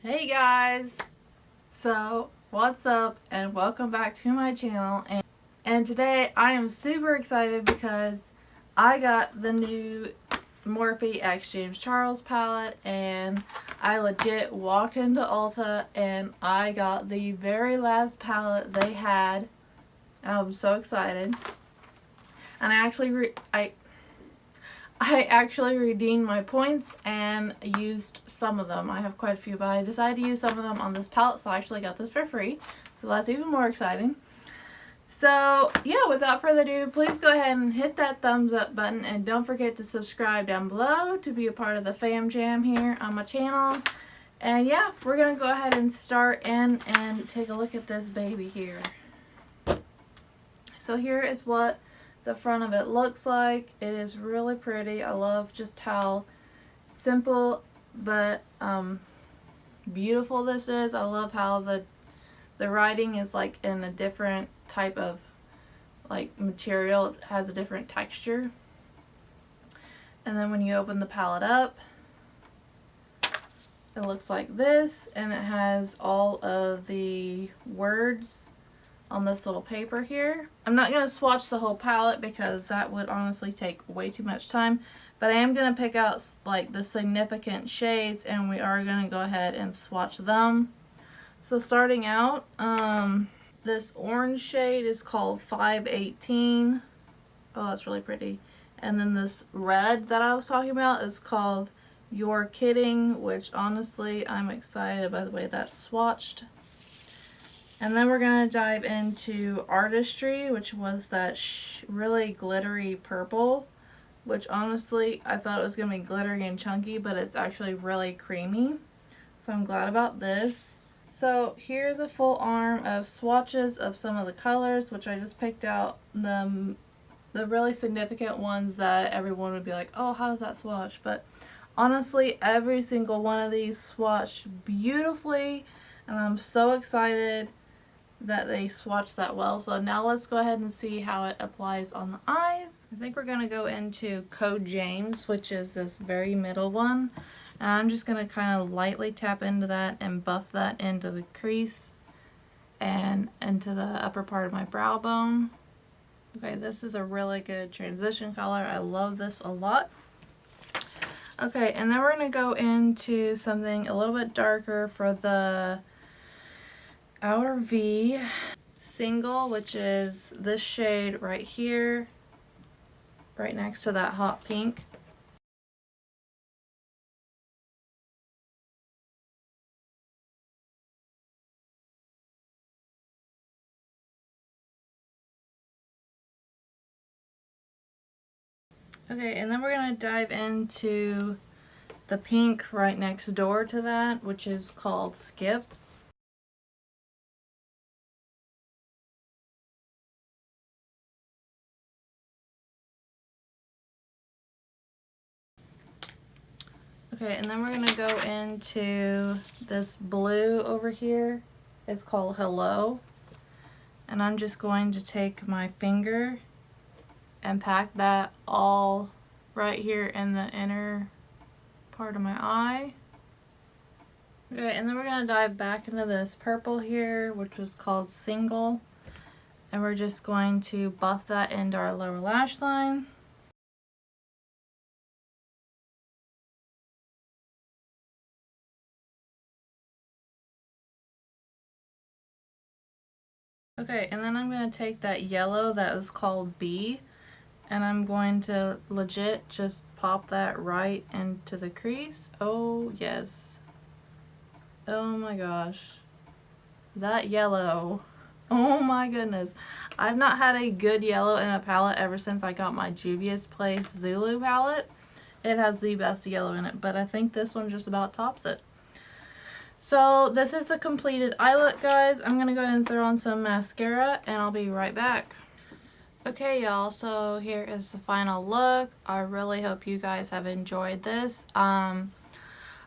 Hey guys! So, what's up and welcome back to my channel, and today I am super excited because I got the new Morphe X James Charles palette, and I legit walked into Ulta and I got the very last palette they had, and I'm so excited. And I actually redeemed my points and used some of them. I have quite a few, but I decided to use some of them on this palette, so I actually got this for free. So that's even more exciting. So yeah, without further ado, please go ahead and hit that thumbs up button, and don't forget to subscribe down below to be a part of the fam jam here on my channel. And yeah, we're gonna go ahead and start in and take a look at this baby here. So here is what the front of it looks like. It is really pretty. I love just how simple but beautiful this is. I love how the writing is like in a different type of like material. It has a different texture. And then when you open the palette up, it looks like this, and it has all of the words on this little paper here. I'm not going to swatch the whole palette because that would honestly take way too much time, but I am going to pick out like the significant shades, and we are going to go ahead and swatch them. So starting out, this orange shade is called 518. Oh, that's really pretty. And then this red that I was talking about is called You're Kidding, which honestly I'm excited by the way that's swatched. And then we're going to dive into Artistry, which was that really glittery purple, which honestly I thought it was going to be glittery and chunky, but it's actually really creamy. So I'm glad about this. So here's a full arm of swatches of some of the colors, which I just picked out the really significant ones that everyone would be like, oh, how does that swatch? But honestly, every single one of these swatched beautifully, and I'm so excited that they swatched that well. So now let's go ahead and see how it applies on the eyes. I think we're going to go into Code James, which is this very middle one. And I'm just going to kind of lightly tap into that and buff that into the crease and into the upper part of my brow bone. Okay, this is a really good transition color. I love this a lot. Okay, and then we're going to go into something a little bit darker for the outer V. Single, which is this shade right here, right next to that hot pink. Okay, and then we're going to dive into the pink right next door to that, which is called Skip. Okay, and then we're going to go into this blue over here. It's called Hello. And I'm just going to take my finger and pack that all right here in the inner part of my eye. Okay, and then we're going to dive back into this purple here, which was called Single. And we're just going to buff that into our lower lash line. Okay, and then I'm going to take that yellow that was called B, and I'm going to legit just pop that right into the crease. Oh yes. Oh my gosh. That yellow. Oh my goodness. I've not had a good yellow in a palette ever since I got my Juvia's Place Zulu palette. It has the best yellow in it, but I think this one just about tops it. So this is the completed eye look, guys. I'm going to go ahead and throw on some mascara, and I'll be right back. Okay, y'all, so here is the final look. I really hope you guys have enjoyed this. I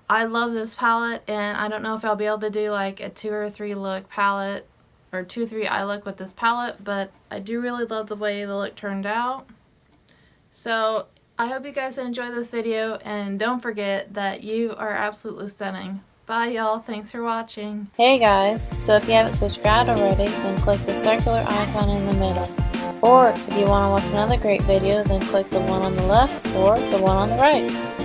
love this palette, and I don't know if I'll be able to do like a 2 or 3 look palette, or 2 or 3 eye look with this palette, but I do really love the way the look turned out. So I hope you guys enjoy this video, and don't forget that you are absolutely stunning. Bye y'all, thanks for watching. Hey guys, so if you haven't subscribed already, then click the circular icon in the middle. Or if you want to watch another great video, then click the one on the left or the one on the right.